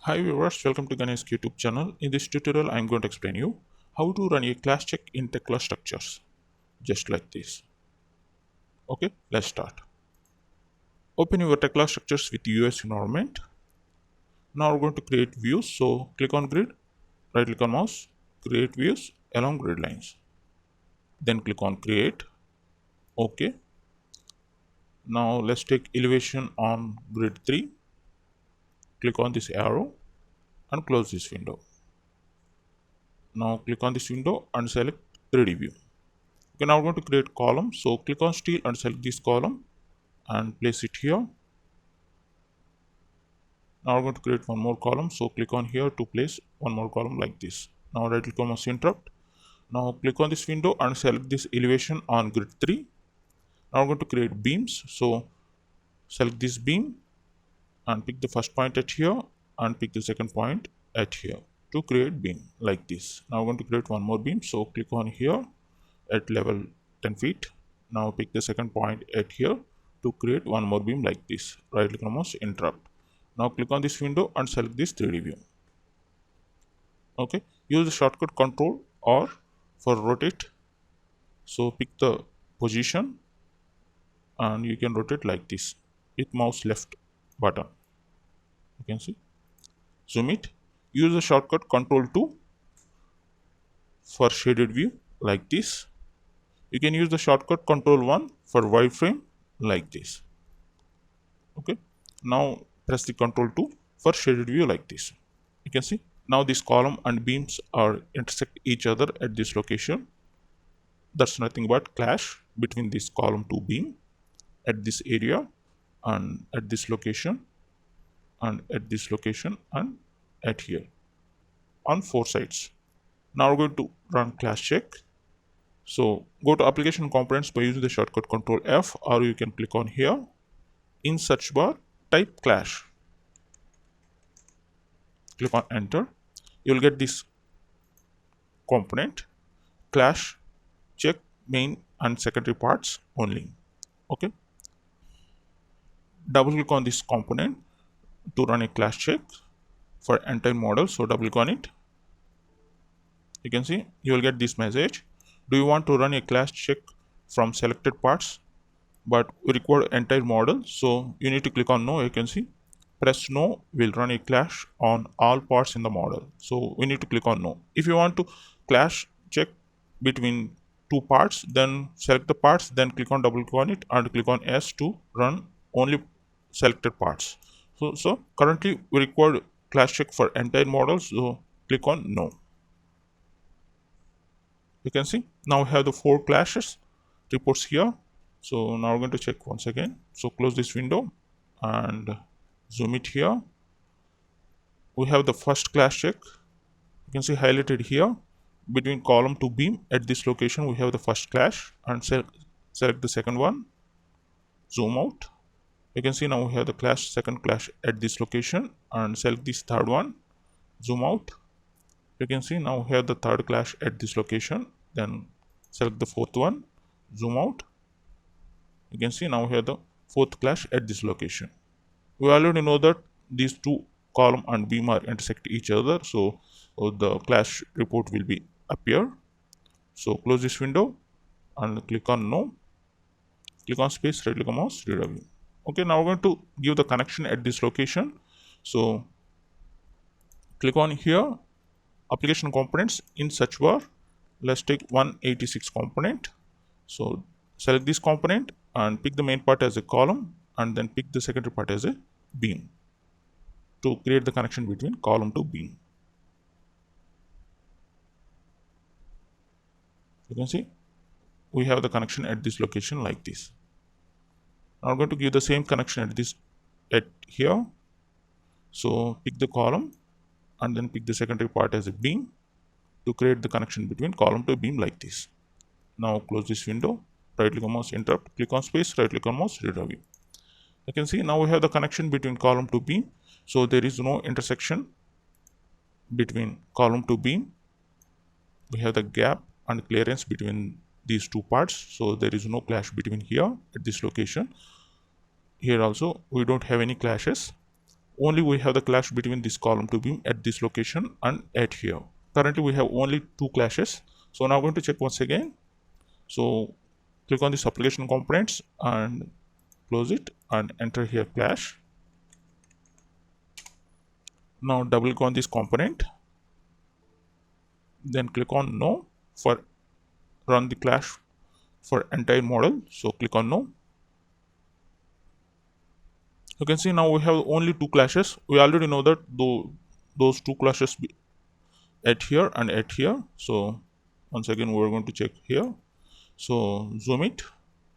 Hi viewers, welcome to Ganesh YouTube channel. In this tutorial, I am going to explain you how to run a class check in Tekla structures, just like this. Okay, let's start. Open your Tekla structures with US environment. Now we're going to create views. So click on grid, right click on mouse, create views along grid lines. Then click on create. Okay. Now let's take elevation on grid 3. Click on this arrow and close this window. Now click on this window and select 3D view. Okay, now we're going to create column. So click on steel and select this column and place it here. Now we're going to create one more column. So click on here to place one more column like this. Now right click on mouse interrupt. Now click on this window and select this elevation on grid 3. Now we're going to create beams. So select this beam and pick the first point at here and pick the second point at here to create beam like this. Now we're going to create one more beam. So click on here at level 10 feet. Now pick the second point at here to create one more beam like this. Right click on mouse interrupt. Now click on this window and select this 3D view. Okay, use the shortcut control or for rotate. So pick the position and you can rotate like this with mouse left button. You can see. Zoom it. Use the shortcut control 2 for shaded view like this. You can use the shortcut control 1 for wireframe like this. Okay, now press the control 2 for shaded view like this. You can see now this column and beams are intersect each other at this location. That's nothing but clash between this column to beam at this area and at this location and at this location and at here on 4 sides. Now we're going to run clash check. So go to application components by using the shortcut control F, or you can click on here. In search bar, type clash. Click on enter. You'll get this component clash check main and secondary parts only. Okay, double click on this component to run a clash check for entire model. So double click on it. You can see you will get this message. Do you want to run a clash check from selected parts but we require entire model? So you need to click on no. You can see press no will run a clash on all parts in the model. So we need to click on no. If you want to clash check between two parts, then select the parts, then click on double click on it and click on S to run only selected parts. So currently we require clash check for entire model, so click on no. You can see now we have the 4 clashes reports here. So now we're going to check once again. So close this window and zoom it here. We have the first clash check. You can see highlighted here between column to beam at this location. We have the first clash and select the second one. Zoom out. You can see now we have the second clash at this location and select this third one. Zoom out. You can see now we have the third clash at this location. Then select the fourth one. Zoom out. You can see now we have the fourth clash at this location. We already know that these two column and beam are intersect each other, so the clash report will be appear. So close this window and click on no. Click on space, right click on mouse, read. Okay, now we're going to give the connection at this location. So click on here, application components. In search bar, let's take 186 component. So select this component and pick the main part as a column and then pick the secondary part as a beam to create the connection between column to beam. You can see we have the connection at this location like this. Now I'm going to give the same connection at here. So pick the column and then pick the secondary part as a beam to create the connection between column to beam like this. Now close this window, right click on mouse interrupt, click on space, right click on mouse, review. You can see now we have the connection between column to beam. So there is no intersection between column to beam. We have the gap and clearance between these two parts. So there is no clash between here at this location. Here also we don't have any clashes. only we have the clash between this column to beam at this location and at here. Currently we have only two clashes. So now I'm going to check once again. So click on this application components and close it and enter here clash. Now double click on this component, then click on no for run the clash for entire model. So click on no. You can see now we have only two clashes. We already know that those two clashes at here and at here. So once again we're going to check here. So zoom it.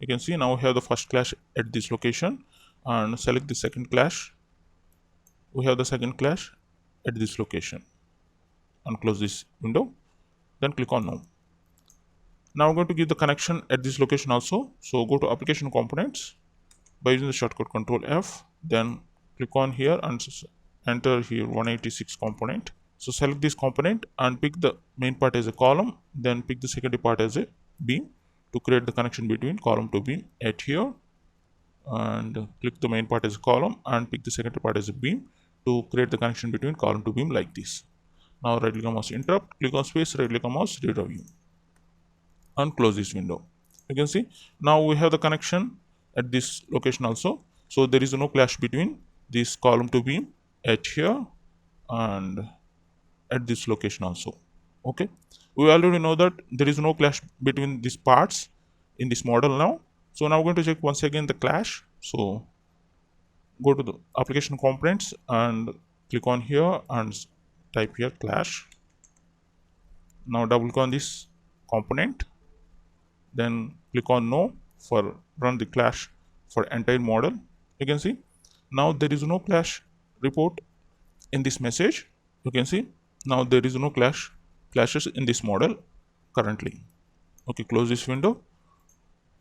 You can see now we have the first clash at this location, and select the second clash. We have the second clash at this location, and close this window, then click on no. Now we're going to give the connection at this location also. So go to application components by using the shortcut Control F, then click on here and enter here 186 component. So select this component and pick the main part as a column, then pick the secondary part as a beam to create the connection between column to beam at here, and click the main part as a column and pick the secondary part as a beam to create the connection between column to beam like this. Now right click on mouse interrupt, click on space, right click on mouse review and close this window. You can see now we have the connection at this location also. So there is no clash between this column to beam at here and at this location also. Okay, we already know that there is no clash between these parts in this model now. So now we're going to check once again the clash. So go to the application components and click on here and type here clash. Now double click on this component, then click on no for run the clash for entire model. You can see now there is no clash report in this message. You can see now there is no clashes in this model currently. Okay, close this window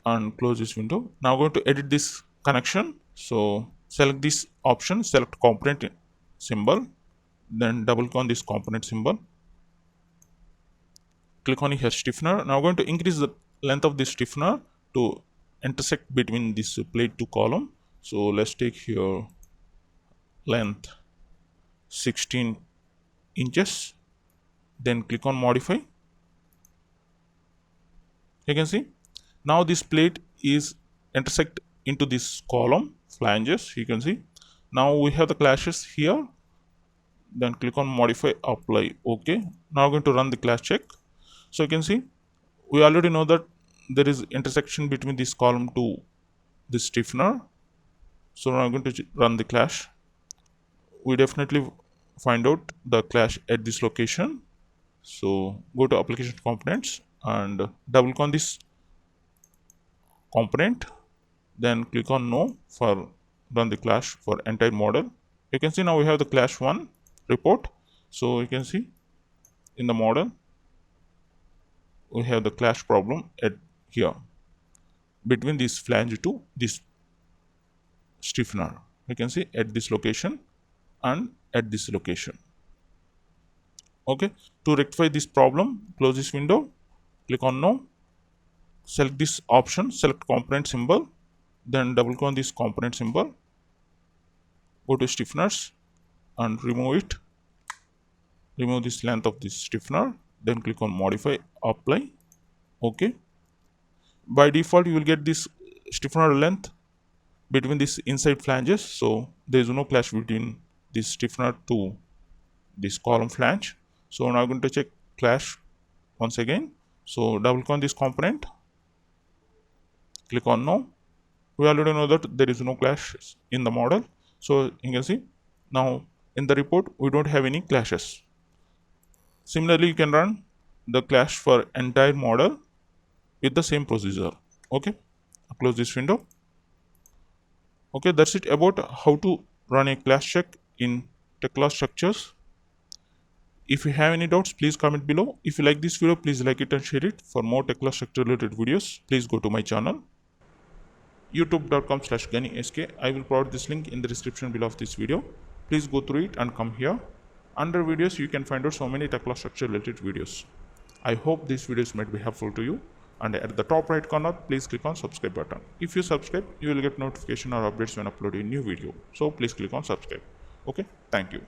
and close this window. Now I'm going to edit this connection. So select this option, select component symbol, then double click on this component symbol, click on here stiffener. Now I'm going to increase the length of this stiffener to intersect between this plate to column. So let's take here length 16 inches, then click on modify. You can see now this plate is intersect into this column flanges. You can see now we have the clashes here, then click on modify, apply. Okay, now I'm going to run the clash check. So you can see we already know that there is intersection between this column to this stiffener. So now I'm going to run the clash. We definitely find out the clash at this location. So go to application components and double click on this component, then click on no for run the clash for entire model. You can see now we have the clash 1 report. So you can see in the model we have the clash problem at here between this flange to this stiffener. You can see at this location and at this location. Okay, to rectify this problem, close this window, click on no, select this option, select component symbol, then double click on this component symbol, go to stiffeners and remove it, remove this length of this stiffener, then click on modify, apply. Okay, by default you will get this stiffener length between these inside flanges, so there is no clash between this stiffener to this column flange. So now I'm going to check clash once again. So double click on this component, click on no. We already know that there is no clash in the model. So you can see now in the report we don't have any clashes. Similarly, you can run the clash for entire model with the same procedure. Okay, close this window. Okay, that's it about how to run a clash check in Tekla structures. If you have any doubts, please comment below. If you like this video, please like it and share it. For more Tekla structure related videos, please go to my channel youtube.com/GaniSK. I will provide this link in the description below of this video. Please go through it and come here. Under videos, you can find out so many Tekla structure related videos. I hope these videos might be helpful to you. And at the top right corner, please click on subscribe button. If you subscribe, you will get notification or updates when uploading a new video. So please click on subscribe. Okay, thank you.